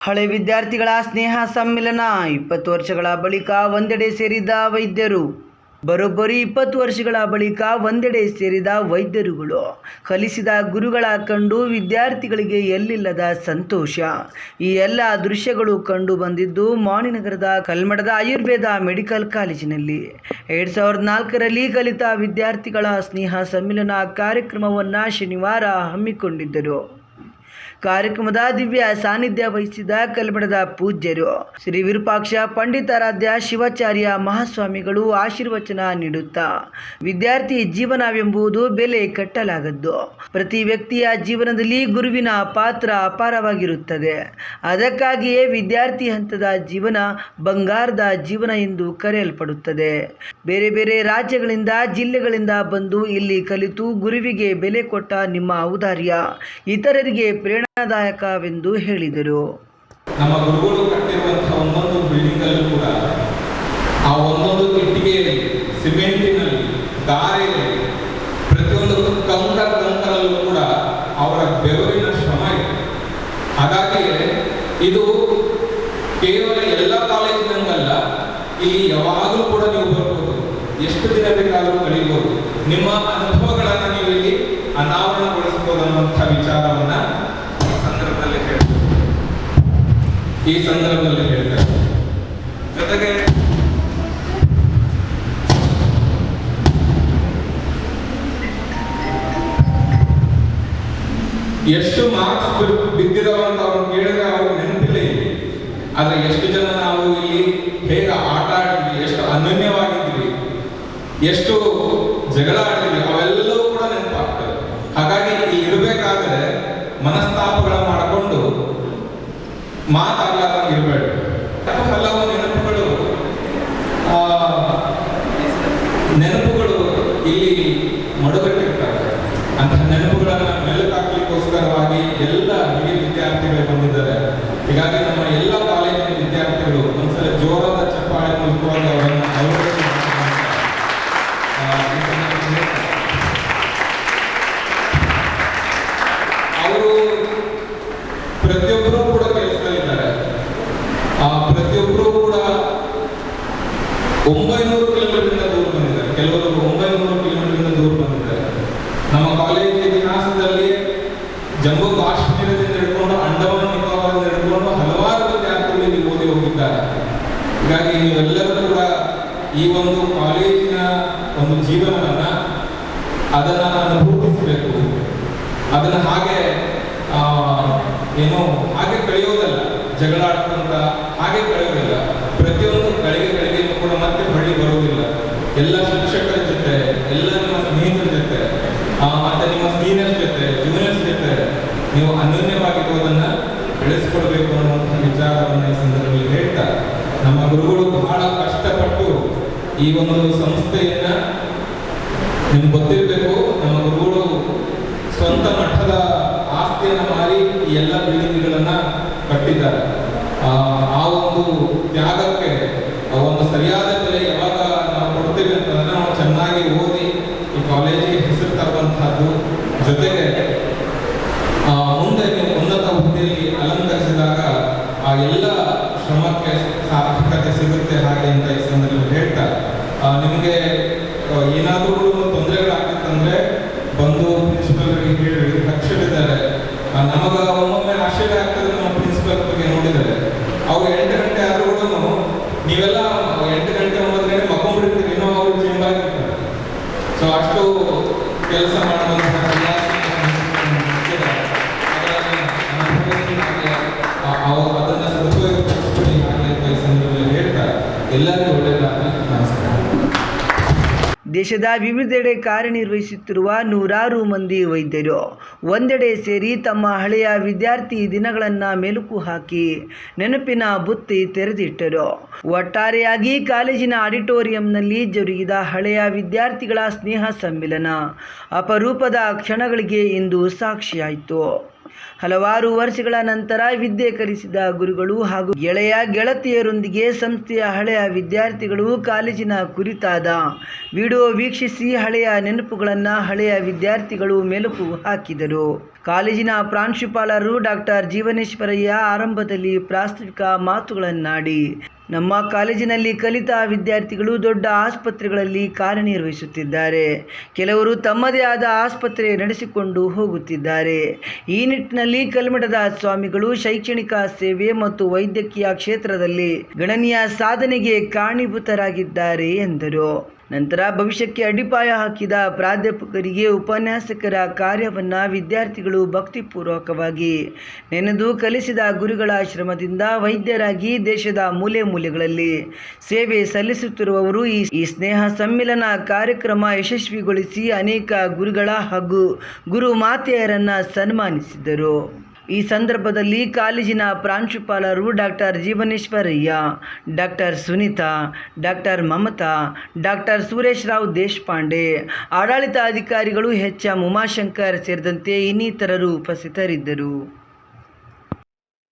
ಹಳೆ ವಿದ್ಯಾರ್ಥಿಗಳ ಸ್ನೇಹ ಸಮ್ಮಿಲನ. 20 ವರ್ಷಗಳ ಬಳಿಕ ಒಂದೆಡೆ ಸೇರಿದ ವೈದ್ಯರು. ಬರೋಬ್ಬರಿ 20 ವರ್ಷಗಳ ಬಳಿಕ ಒಂದೆಡೆ ಸೇರಿದ ವೈದ್ಯರುಗಳು. ಕಲಿಸಿದ ಗುರುಗಳ ಕಂಡು ವಿದ್ಯಾರ್ಥಿಗಳಿಗೆ ಎಲ್ಲಿಲ್ಲದ ಸಂತೋಷ. ಈ ಎಲ್ಲ ದೃಶ್ಯಗಳು ಕಂಡು ಬಂದಿದ್ದು ಮಾಣಿನಗರದ ಕಲ್ಮಠದ ಆಯುರ್ವೇದ ಮೆಡಿಕಲ್ ಕಾಲೇಜಿನಲ್ಲಿ 2004ರಲ್ಲಿ ಕಲಿತ ವಿದ್ಯಾರ್ಥಿಗಳ ಸ್ನೇಹ ಸಮ್ಮಿಲನ ಕಾರ್ಯಕ್ರಮವನ್ನು ಶನಿವಾರ ಹಮ್ಮಿಕೊಂಡಿದ್ದರು. ಕಾರ್ಯಕ್ರಮದ ದಿವ್ಯ ಸಾನ್ನಿಧ್ಯ ವಹಿಸಿದ ಕಲ್ಮಠದ ಪೂಜ್ಯರು ಶ್ರೀ ವಿರೂಪಾಕ್ಷ ಪಂಡಿತಾರಾಧ್ಯ ಶಿವಾಚಾರ್ಯ ಮಹಾಸ್ವಾಮಿಗಳು ಆಶೀರ್ವಚನ ನೀಡುತ್ತಾ, ವಿದ್ಯಾರ್ಥಿ ಜೀವನವೆಂಬುದು ಬೆಲೆ ಕಟ್ಟಲಾಗದ್ದು. ಪ್ರತಿ ವ್ಯಕ್ತಿಯ ಜೀವನದಲ್ಲಿ ಗುರುವಿನ ಪಾತ್ರ ಅಪಾರವಾಗಿರುತ್ತದೆ. ಅದಕ್ಕಾಗಿಯೇ ವಿದ್ಯಾರ್ಥಿ ಹಂತದ ಜೀವನ ಬಂಗಾರದ ಜೀವನ ಎಂದು ಕರೆಯಲ್ಪಡುತ್ತದೆ. ಬೇರೆ ಬೇರೆ ರಾಜ್ಯಗಳಿಂದ ಜಿಲ್ಲೆಗಳಿಂದ ಬಂದು ಇಲ್ಲಿ ಕಲಿತು ಗುರುವಿಗೆ ಬೆಲೆ ಕೊಟ್ಟ ನಿಮ್ಮ ಔದಾರ್ಯ ಇತರರಿಗೆ ಪ್ರೇರಣಾದಾಯಕವೆಂದು ಹೇಳಿದರು. ನಮ್ಮ ಗುರುಗಳು ಕಟ್ಟಿರುವಂತಹ ಒಂದೊಂದು ಬಿಲ್ಡಿಂಗ್ ಅಲ್ಲಿ ಕೂಡ ಆ ಒಂದೊಂದು ಇಟ್ಟಿಗೆಯಲ್ಲಿ, ಸಿಮೆಂಟಿನಲ್ಲಿ, ಗಾರೆಯಲ್ಲಿ, ಪ್ರತಿಯೊಂದು ಕಂಕರಲ್ಲೂ ಕೂಡ ಅವರ ಬೆವರಿನ ಶ್ರಮ ಇದೆ. ಹಾಗಾಗಿ ಇದು ಕೇವಲ ಎಲ್ಲ ಕಾಲೇಜಿನಂಗಲ್ಲ, ಇಲ್ಲಿ ಯಾವಾಗಲೂ ಕೂಡ ನೀವು ಬರ್ಬೋದು, ಎಷ್ಟು ದಿನ ಬೇಕಾದರೂ ಕಳೀಬಹುದು. ನಿಮ್ಮ ಅನುಭವಗಳನ್ನು ನೀವು ಇಲ್ಲಿ ಅನಾವರಣಗೊಳಿಸಬಹುದು ಅನ್ನುವಂಥ ವಿಚಾರವನ್ನ ಈ ಸಂದರ್ಭದಲ್ಲಿ ಹೇಳ್ತಾರೆ. ಜೊತೆಗೆ ಎಷ್ಟು ಮಾರ್ಕ್ಸ್ ಬಿದ್ದಿದಾವ ಅಂತ ಅವ್ರು ಕೇಳಿದ್ರೆ ಅವ್ರಿಗೆ ನೆನಪಿಲ್ಲ ಇಲ್ಲಿ. ಆದ್ರೆ ಎಷ್ಟು ಜನ ನಾವು ಇಲ್ಲಿ ಹೇಗೆ ಆಟ ಆಡಿದ್ವಿ, ಎಷ್ಟು ಅನನ್ಯವಾಗಿದ್ವಿ, ಎಷ್ಟು ಜಗಳ ಆಡಿದ್ವಿ, ಅವೆಲ್ಲವೂ ಕೂಡ ನೆನಪಾಗ್ತದೆ. ಹಾಗಾಗಿ ಇಲ್ಲಿ ಇರಬೇಕಾದ್ರೆ ಮನಸ್ತಾಪಗಳ ಮಾಡಿಕೊಂಡು ಮಾತಾಡಲಾರಂಗೆ ಇರಬೇಡ. ಹಲವು ನೆನಪುಗಳು ಇಲ್ಲಿ ಮಡುಗಟ್ಟಿರ್ತಾರೆ. ಅಂತಹ ನೆನಪುಗಳನ್ನ ಮೆಲುಕಾಕ್ಲಿಕ್ಕೋಸ್ಕರವಾಗಿ ಎಲ್ಲ ಹಿರಿಯ ವಿದ್ಯಾರ್ಥಿಗಳು ಬಂದಿದ್ದಾರೆ. ಹೀಗಾಗಿ ನಮ್ಮ ಎಲ್ಲ ಕಾಲೇಜಿನ ವಿದ್ಯಾರ್ಥಿಗಳು ಒಂದ್ಸಲ ಜೋರಾದ ಚಪ್ಪಾಳೆ ಮೂಲಕವಾಗಿ ಅವರನ್ನು ಅವರು ಪ್ರತಿಯೊಬ್ಬರೂ ಕೂಡ ಕೆಲಸದಲ್ಲಿದ್ದಾರೆ. ಪ್ರತಿಯೊಬ್ಬರೂ ಕೂಡ 900 ಕಿಲೋಮೀಟರ್ನಿಂದ ದೂರ ಬಂದಿದ್ದಾರೆ. ಕೆಲವರು 900 ಕಿಲೋಮೀಟರ್ನಿಂದ ದೂರ ಬಂದಿದ್ದಾರೆ. ನಮ್ಮ ಕಾಲೇಜ್ ಇತಿಹಾಸದಲ್ಲಿ ಜಮ್ಮು ಕಾಶ್ಮೀರದಿಂದ ಹಿಡ್ಕೊಂಡು ಅಂಡಮಾನ್ ನಿಕೋಬಾರದಿಂದ ಹಿಡ್ಕೊಂಡು ಹಲವಾರು ವಿದ್ಯಾರ್ಥಿಗಳು ಇಲ್ಲಿ ಓದಿ ಹೋಗಿದ್ದಾರೆ. ಹೀಗಾಗಿ ನೀವೆಲ್ಲರೂ ಕೂಡ ಈ ಒಂದು ಕಾಲೇಜಿನ ಒಂದು ಜೀವನವನ್ನ ಅದನ್ನ ಅನುಭವಿಸಬೇಕು. ಅದನ್ನ ಹಾಗೆ ಹಾಗೆ ಕಳೆಯೋದಲ್ಲ, ಜಗಳ ಆಡ್ಕೊಂತ ಹಾಗೆ ಕಳೆಯೋದಿಲ್ಲ. ಪ್ರತಿಯೊಂದು ಗಳಿಗೆ ಕೂಡ ಮತ್ತೆ ಬಳ್ಳಿ ಬರುವುದಿಲ್ಲ. ಎಲ್ಲ ಶಿಕ್ಷಕರ ಜೊತೆ, ಎಲ್ಲ ನಿಮ್ಮ ಸ್ನೇಹಿತರ ಜೊತೆ, ಮತ್ತೆ ನಿಮ್ಮ ಸೀನಿಯರ್ಸ್ ಜೊತೆ, ಜೂನಿಯರ್ಸ್ ಜೊತೆ ನೀವು ಅನ್ಯೋನ್ಯವಾಗಿರುವುದನ್ನ ಬೆಳೆಸಿಕೊಳ್ಬೇಕು ಅನ್ನುವಂಥ ವಿಚಾರವನ್ನು ಈ ಸಂದರ್ಭದಲ್ಲಿ ಹೇಳ್ತಾ, ನಮ್ಮ ಗುರುಗಳು ಬಹಳ ಕಷ್ಟಪಟ್ಟು ಈ ಒಂದು ಸಂಸ್ಥೆಯನ್ನ ನಿಮ್ಗೆ ಗೊತ್ತಿರಬೇಕು. ನಮ್ಮ ಗುರುಗಳು ಸ್ವಂತ ಮಠದ ಆಸ್ತಿಯನ್ನು ಮಾರಿ ಈ ಎಲ್ಲ ಬಿಲ್ಡಿಂಗ್ಗಳನ್ನ ಕಟ್ಟಿದ್ದಾರೆ. ಆ ಒಂದು ತ್ಯಾಗಕ್ಕೆ ಒಂದು ಸರಿಯಾದ ಬೆಲೆ ಯಾವಾಗ ನಾವು ಕೊಡ್ತೇವೆ ಅಂತಂದ್ರೆ ನಾವು ಚೆನ್ನಾಗಿ ಓದಿ ಈ ಕಾಲೇಜಿಗೆ ಹೆಸರು ತರುವಂತಹದ್ದು, ಜೊತೆಗೆ ಮುಂದೆ ನೀವು ಉನ್ನತ ಹುದ್ದೆಯಲ್ಲಿ ಅಲಂಕರಿಸಿದಾಗ ಆ ಎಲ್ಲ ಶ್ರಮಕ್ಕೆ ಸಾರ್ಥಕತೆ ಸಿಗುತ್ತೆ. ಹಾಗೆ ಅಂತ ಈ ಸಂದರ್ಭದಲ್ಲಿ ಹೇಳ್ತಾ, ನಿಮಗೆ ಏನಾದರೂ ತೊಂದರೆಗಳಾಗ್ತಿತ್ತಂದ್ರೆ ಬಂದು ಪ್ರಿನ್ಸಿಪಲ್ರಿಗೆ ಹೇಳಿ, ಕಕ್ಷರಿದ್ದಾರೆ. ನಮಗ ಒಮ್ಮೊಮ್ಮೆ ಆಶ್ಚರ್ಯ ಆಗ್ತದೆ, ನಮ್ಮ ಪ್ರಿನ್ಸಿಪಲ್ ಬಗ್ಗೆ ನೋಡಿದರೆ ಅವ್ರು 8 ಗಂಟೆ ಆದ್ರೂ ಕೂಡ ನೀವೆಲ್ಲ 8 ಗಂಟೆ 9 ಗಂಟೆ ಮಕ್ಕೊಂಡ್ಬಿಡ್ತೀರಿ, ಇನ್ನೂ ಅವ್ರು ಚೇಂಬ್ ಆಗಿರ್ತಾರೆ. ಸೊ ಅಷ್ಟು ಕೆಲಸ ಮಾಡುವಂತಹ ಅದನ್ನ ಸದುಪಯೋಗಪಡಿಸ್ಕೊಳ್ಳಿ ಹಾಗೆ ಈ ಸಂದರ್ಭದಲ್ಲಿ ಹೇಳ್ತಾ ಎಲ್ಲರಿಗೂ ಒಳ್ಳೆಯದಾಗಲಿ. ನಮಸ್ಕಾರ. ದೇಶದ ವಿವಿಧೆಡೆ ಕಾರ್ಯನಿರ್ವಹಿಸುತ್ತಿರುವ ನೂರಾರು ಮಂದಿ ವೈದ್ಯರು ಒಂದೆಡೆ ಸೇರಿ ತಮ್ಮ ಹಳೆಯ ವಿದ್ಯಾರ್ಥಿ ದಿನಗಳನ್ನು ಮೆಲುಕು ಹಾಕಿ ನೆನಪಿನ ಬುತ್ತಿ ತೆರೆದಿಟ್ಟರು. ಒಟ್ಟಾರೆಯಾಗಿ ಕಾಲೇಜಿನ ಆಡಿಟೋರಿಯಂನಲ್ಲಿ ಜರುಗಿದ ಹಳೆಯ ವಿದ್ಯಾರ್ಥಿಗಳ ಸ್ನೇಹ ಸಮ್ಮಿಲನ ಅಪರೂಪದ ಕ್ಷಣಗಳಿಗೆ ಇಂದು ಸಾಕ್ಷಿಯಾಯಿತು. ಹಲವಾರು ವರ್ಷಗಳ ನಂತರ ವಿದ್ಯೆ ಕಲಿಸಿದ ಗುರುಗಳು ಹಾಗೂ ಗೆಳೆಯ ಗೆಳತಿಯರೊಂದಿಗೆ ಸಂಸ್ಥೆಯ ಹಳೆಯ ವಿದ್ಯಾರ್ಥಿಗಳು ಕಾಲೇಜಿನ ಕುರಿತಾದ ವಿಡಿಯೋ ವೀಕ್ಷಿಸಿ ಹಳೆಯ ನೆನಪುಗಳನ್ನು ಹಳೆಯ ವಿದ್ಯಾರ್ಥಿಗಳು ಮೆಲುಕು ಹಾಕಿದರು. ಕಾಲೇಜಿನ ಪ್ರಾಂಶುಪಾಲರು ಡಾಕ್ಟರ್ ಜೀವನೇಶ್ವರಯ್ಯ ಆರಂಭದಲ್ಲಿ ಪ್ರಾಸ್ತಾವಿಕ ಮಾತುಗಳನ್ನಾಡಿ ನಮ್ಮ ಕಾಲೇಜಿನಲ್ಲಿ ಕಲಿತ ವಿದ್ಯಾರ್ಥಿಗಳು ದೊಡ್ಡ ಆಸ್ಪತ್ರೆಗಳಲ್ಲಿ ಕಾರ್ಯನಿರ್ವಹಿಸುತ್ತಿದ್ದಾರೆ. ಕೆಲವರು ತಮ್ಮದೇ ಆದ ಆಸ್ಪತ್ರೆ ನಡೆಸಿಕೊಂಡು ಹೋಗುತ್ತಿದ್ದಾರೆ. ಈ ನಿಟ್ಟಿನಲ್ಲಿ ಕಲ್ಮಠದ ಸ್ವಾಮಿಗಳು ಶೈಕ್ಷಣಿಕ ಸೇವೆ ಮತ್ತು ವೈದ್ಯಕೀಯ ಕ್ಷೇತ್ರದಲ್ಲಿ ಗಣನೀಯ ಸಾಧನೆಗೆ ಕಾರಣೀಭೂತರಾಗಿದ್ದಾರೆ ಎಂದರು. ನಂತರ ಭವಿಷ್ಯಕ್ಕೆ ಅಡಿಪಾಯ ಹಾಕಿದ ಪ್ರಾಧ್ಯಾಪಕರಿಗೆ ಉಪನ್ಯಾಸಕರ ಕಾರ್ಯವನ್ನು ವಿದ್ಯಾರ್ಥಿಗಳು ಭಕ್ತಿಪೂರ್ವಕವಾಗಿ ನೆನೆದು ಕಲಿಸಿದ ಗುರುಗಳ ಶ್ರಮದಿಂದ ವೈದ್ಯರಾಗಿ ದೇಶದ ಮೂಲೆ ಮೂಲೆಗಳಲ್ಲಿ ಸೇವೆ ಸಲ್ಲಿಸುತ್ತಿರುವವರು ಈ ಸ್ನೇಹ ಸಮ್ಮಿಲನ ಕಾರ್ಯಕ್ರಮ ಯಶಸ್ವಿಗೊಳಿಸಿ ಅನೇಕ ಗುರುಗಳ ಹಾಗೂ ಗುರು ಮಾತೆಯರನ್ನು ಸನ್ಮಾನಿಸಿದರು. ಈ ಸಂದರ್ಭದಲ್ಲಿ ಕಾಲೇಜಿನ ಪ್ರಾಂಶುಪಾಲರು doctor Jeevaneshwaraiah, doctor Sunitha, doctor Mamatha, doctor Suresh Rao Deshpande, ಆಡಳಿತ ಅಧಿಕಾರಿಗಳು ಎಚ್.ಎಂ. ಉಮಾಶಂಕರ್ ಸೇರಿದಂತೆ ಇನ್ನಿತರರು ಉಪಸ್ಥಿತರಿದ್ದರು.